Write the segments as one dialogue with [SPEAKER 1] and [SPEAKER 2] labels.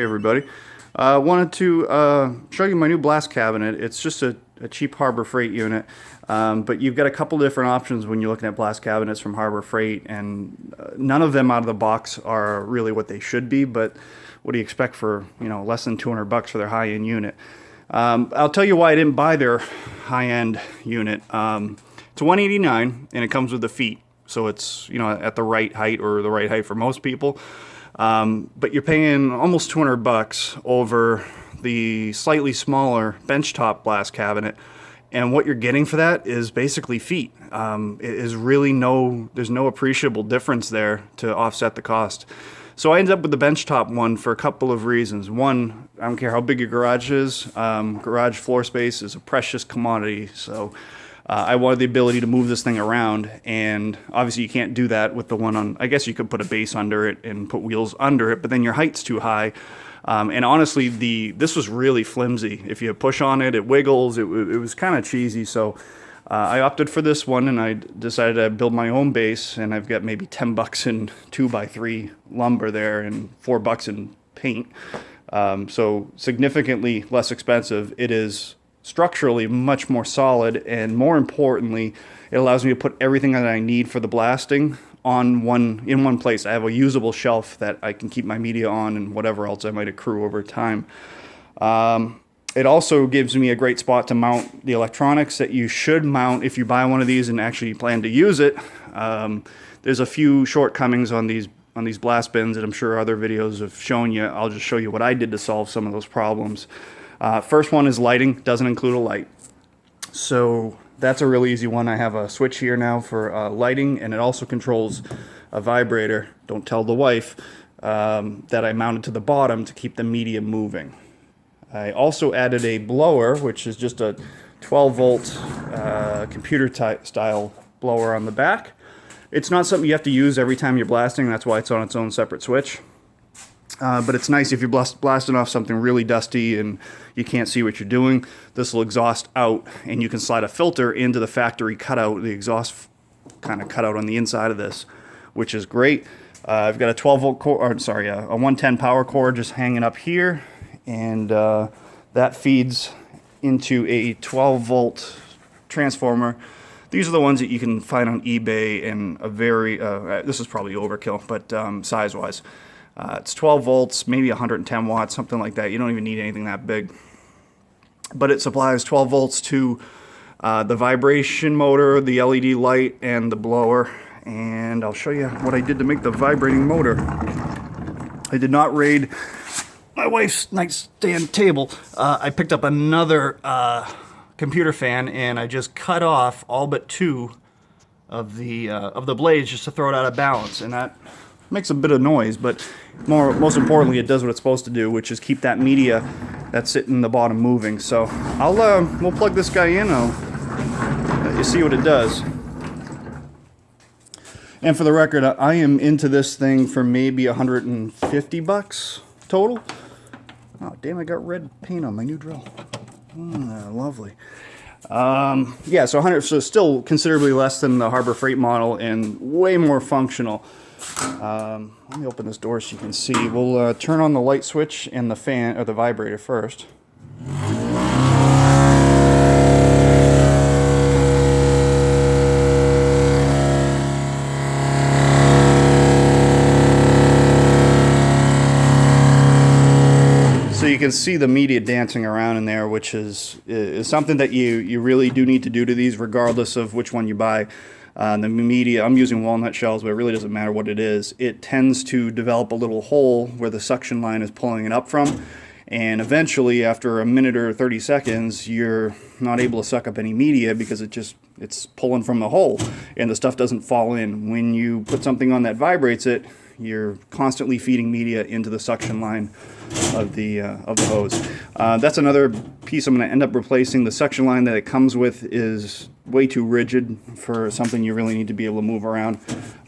[SPEAKER 1] Hey everybody, wanted to show you my new blast cabinet. It's just a cheap Harbor Freight unit, but you've got a couple different options when you're looking at blast cabinets from Harbor Freight, and none of them out of the box are really what they should be, but what do you expect for, less than 200 bucks for their high-end unit? I'll tell you why I didn't buy their high-end unit. It's $189 and it comes with the feet, so it's at the right height, or the right height for most people. But you're paying almost 200 bucks over the slightly smaller benchtop blast cabinet, and what you're getting for that is basically feet. It is really there's no appreciable difference there to offset the cost. So I ended up with the benchtop one for a couple of reasons. One, I don't care how big your garage is, garage floor space is a precious commodity, so I wanted the ability to move this thing around, and obviously you can't do that with the one on. I guess you could put a base under it and put wheels under it, but then your height's too high. And honestly, this was really flimsy. If you push on it, it wiggles. It was kind of cheesy, so I opted for this one, and I decided to build my own base, and I've got maybe 10 bucks in 2x3 lumber there and 4 bucks in paint. So significantly less expensive. It is structurally much more solid, and more importantly, it allows me to put everything that I need for the blasting in one place. I have a usable shelf that I can keep my media on and whatever else I might accrue over time. It also gives me a great spot to mount the electronics that you should mount if you buy one of these and actually plan to use it. There's a few shortcomings on these blast bins that I'm sure other videos have shown you. I'll just show you what I did to solve some of those problems. First one is lighting. Doesn't include a light, so that's a really easy one. I have a switch here now for lighting, and it also controls a vibrator, don't tell the wife, that I mounted to the bottom to keep the media moving. I also added a blower, which is just a 12 volt computer style blower on the back. It's not something you have to use every time you're blasting, that's why it's on its own separate switch. But it's nice if you're blasting off something really dusty and you can't see what you're doing. This will exhaust out, and you can slide a filter into the factory cutout, the exhaust kind of cutout on the inside of this, which is great. I've got a 12 volt core, a 110 power cord just hanging up here, and that feeds into a 12 volt transformer. These are the ones that you can find on eBay, and this is probably overkill, but size-wise. It's 12 volts, maybe 110 watts, something like that. You don't even need anything that big. But it supplies 12 volts to the vibration motor, the LED light, and the blower. And I'll show you what I did to make the vibrating motor. I did not raid my wife's nightstand table. I picked up another computer fan, and I just cut off all but 2 of the blades just to throw it out of balance, and that makes a bit of noise, but most importantly, it does what it's supposed to do, which is keep that media that's sitting in the bottom moving. So we'll plug this guy in. I'll let you see what it does. And for the record, I am into this thing for maybe 150 bucks total. Oh damn! I got red paint on my new drill. Lovely. Yeah, so still considerably less than the Harbor Freight model, and way more functional. Let me open this door so you can see. We'll turn on the light switch and the fan, or the vibrator first. So you can see the media dancing around in there, which is something that you really do need to do to these, regardless of which one you buy. The media, I'm using walnut shells, but it really doesn't matter what it is. It tends to develop a little hole where the suction line is pulling it up from, and eventually, after a minute or 30 seconds, you're not able to suck up any media because it's pulling from the hole, and the stuff doesn't fall in. When you put something on that vibrates it, you're constantly feeding media into the suction line of the hose. That's another piece I'm going to end up replacing. The suction line that it comes with is way too rigid for something you really need to be able to move around.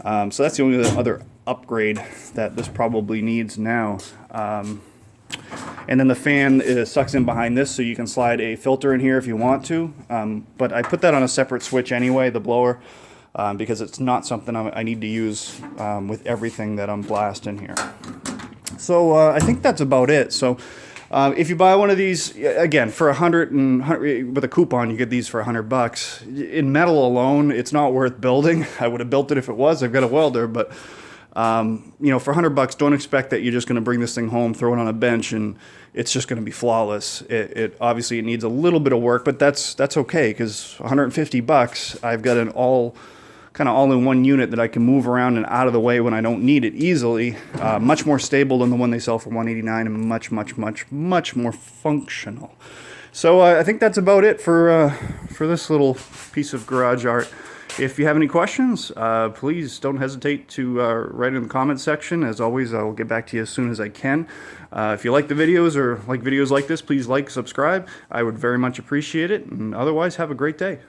[SPEAKER 1] So that's the only other upgrade that this probably needs now. And then the fan sucks in behind this, so you can slide a filter in here if you want to. But I put that on a separate switch anyway, the blower, because it's not something I need to use with everything that I'm blasting here. So I think that's about it. So if you buy one of these, again, for with a coupon, you get these for $100. In metal alone, it's not worth building. I would have built it if it was. I've got a welder, but you know, for $100, don't expect that you're just going to bring this thing home, throw it on a bench, and it's just going to be flawless. It obviously it needs a little bit of work, but that's okay, because $150, I've got an all-in-one unit that I can move around and out of the way when I don't need it easily. Much more stable than the one they sell for $189, and much more functional. So I think that's about it for this little piece of garage art. If you have any questions, please don't hesitate to write in the comments section. As always, I will get back to you as soon as I can. If you like the videos or like videos like this, please like, subscribe. I would very much appreciate it. And otherwise, have a great day.